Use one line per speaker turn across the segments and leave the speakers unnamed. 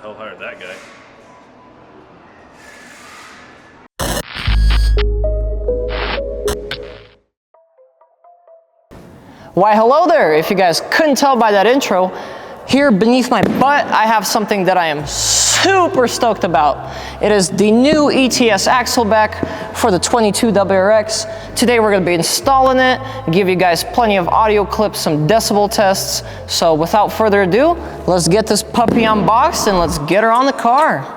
hell hired that guy.
Why hello there, if you guys couldn't tell by that intro, here beneath my butt I have something that I am super stoked about. It is the new ETS Axleback for the 22 WRX. Today we're going to be installing it, give you guys plenty of audio clips, some decibel tests. So without further ado, let's get this puppy unboxed and let's get her on the car.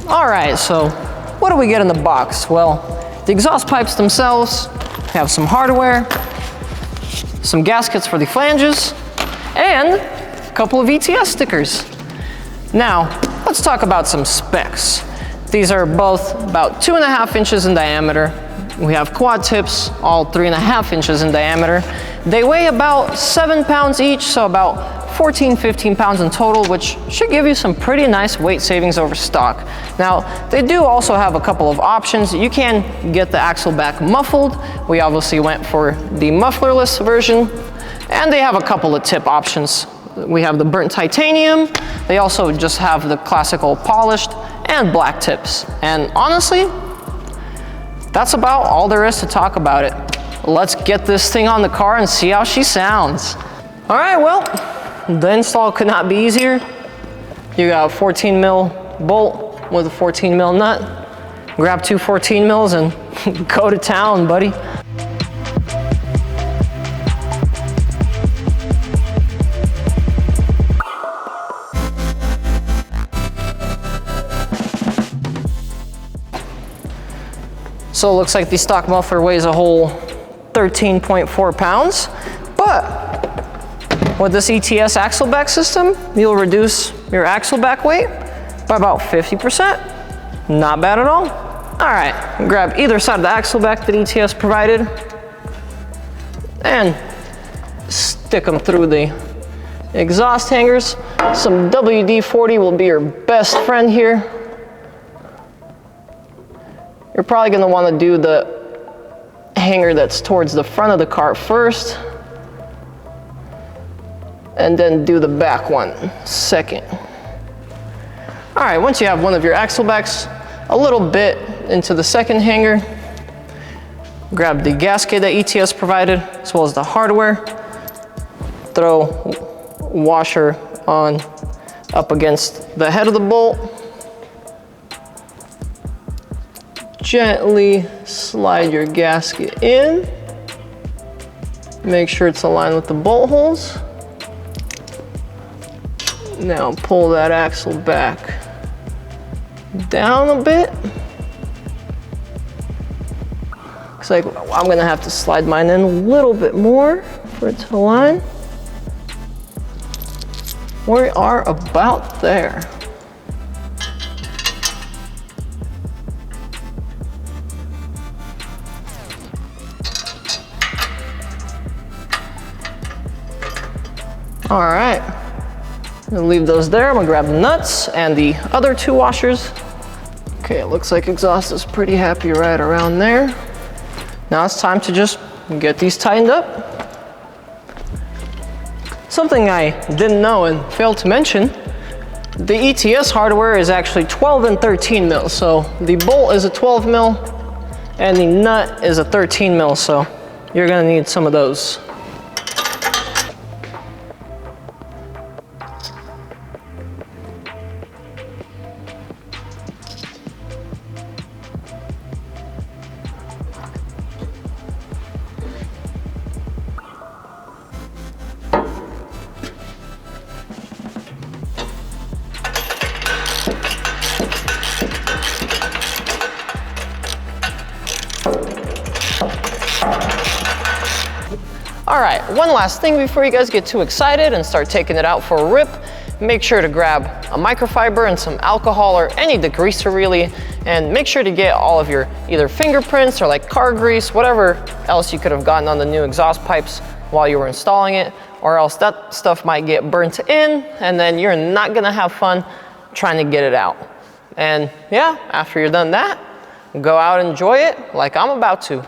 All right, so what do we get in the box? Well, the exhaust pipes themselves have some hardware, some gaskets for the flanges, and a couple of ETS stickers. Now, let's talk about some specs. These are both about 2.5 inches in diameter. We have quad tips, all 3.5 inches in diameter. They weigh about 7 pounds each, so about 14-15 pounds in total, which should give you some pretty nice weight savings over stock. Now, they do also have a couple of options. You can get the Axleback muffled. We obviously went for the mufflerless version, and they have a couple of tip options. We have the burnt titanium. They also just have the classical polished and black tips. And honestly, that's about all there is to talk about it. Let's get this thing on the car and see how she sounds. All right, well, the install could not be easier. You got a 14 mil bolt with a 14 mil nut. Grab 2 14 mils and go to town, buddy. So it looks like the stock muffler weighs a whole 13.4 pounds, but with this ETS Axleback system, you'll reduce your Axleback weight by about 50%. Not bad at all. All right, grab either side of the Axleback that ETS provided and stick them through the exhaust hangers. Some WD-40 will be your best friend here. You're probably gonna wanna do the hanger that's towards the front of the car first, and then do the back one second. All right, once you have one of your Axlebacks a little bit into the second hanger, grab the gasket that ETS provided, as well as the hardware. Throw washer on up against the head of the bolt. Gently slide your gasket in. Make sure it's aligned with the bolt holes. Now pull that axle back down a bit. Looks like I'm gonna have to slide mine in a little bit more for it to align. We are about there. All right. I'm gonna leave those there. I'm gonna grab the nuts and the other 2 washers. Okay, it looks like exhaust is pretty happy right around there. Now it's time to just get these tightened up. Something I didn't know and failed to mention, the ETS hardware is actually 12 and 13 mil. So the bolt is a 12 mil and the nut is a 13 mil. So you're gonna need some of those. All right, one last thing before you guys get too excited and start taking it out for a rip. Make sure to grab a microfiber and some alcohol or any degreaser really, and make sure to get all of your either fingerprints or like car grease, whatever else you could have gotten on the new exhaust pipes while you were installing it, or else that stuff might get burnt in, and then you're not gonna have fun trying to get it out. And yeah, after you're done that, go out and enjoy it like I'm about to.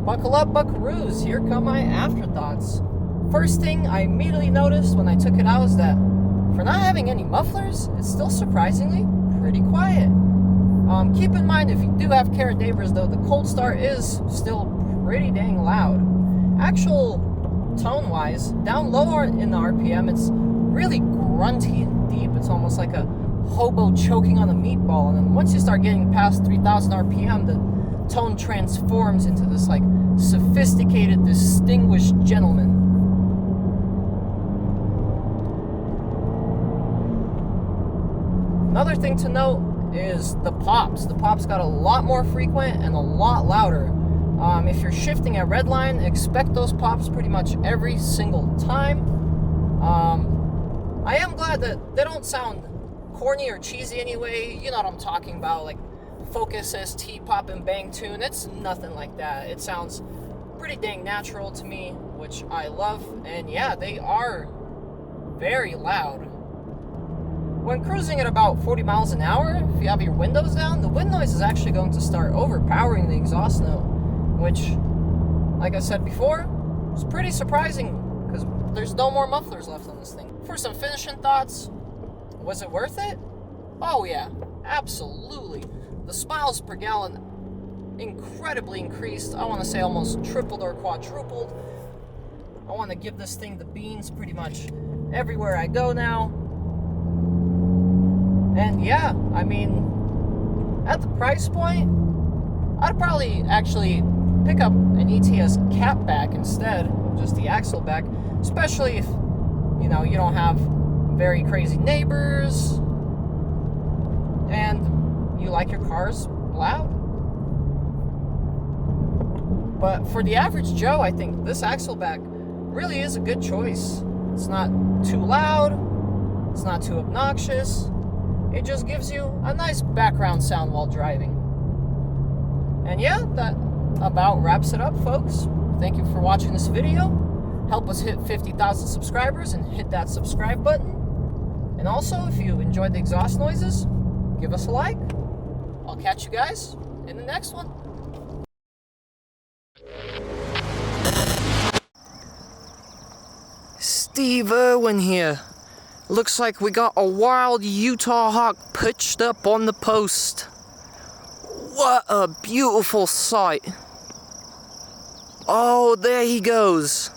Buckle up, buckaroos, here come my afterthoughts. First thing I immediately noticed when I took it out is that for not having any mufflers, it's still surprisingly pretty quiet. Keep in mind, if you do have carrot neighbors though, the cold start is still pretty dang loud. Actual tone-wise, down lower in the RPM, it's really grunty and deep. It's almost like a hobo choking on a meatball. And then once you start getting past 3,000 RPM, the tone transforms into this like sophisticated, distinguished gentleman. Another thing to note is the pops. The pops got a lot more frequent and a lot louder. If you're shifting at redline, expect those pops pretty much every single time. I am glad that they don't sound corny or cheesy anyway. You know what I'm talking about, like Focus ST pop and bang tune. It's nothing like that. It sounds pretty dang natural to me, which I love. And yeah, they are very loud. when cruising at about 40 miles an hour, if you have your windows down, the wind noise is actually going to start overpowering the exhaust note, which, like I said before, is pretty surprising because there's no more mufflers left on this thing. For some finishing thoughts, was it worth it? Oh yeah, absolutely. The miles per gallon incredibly increased. I want to say almost tripled or quadrupled. I want to give this thing the beans pretty much everywhere I go now. And yeah, I mean, at the price point, I'd probably actually pick up an ETS catback instead of just the Axleback, especially if, you know, you don't have very crazy neighbors and you like your cars loud. But for the average Joe, I think this Axleback really is a good choice. It's not too loud, it's not too obnoxious. It just gives you a nice background sound while driving. And yeah, that about wraps it up, folks. Thank you for watching this video. Help us hit 50,000 subscribers and hit that subscribe button. And also, if you enjoyed the exhaust noises, give us a like. I'll catch you guys in the next one. Steve Irwin here. Looks like we got a wild Utah hawk pitched up on the post. What a beautiful sight. Oh, there he goes.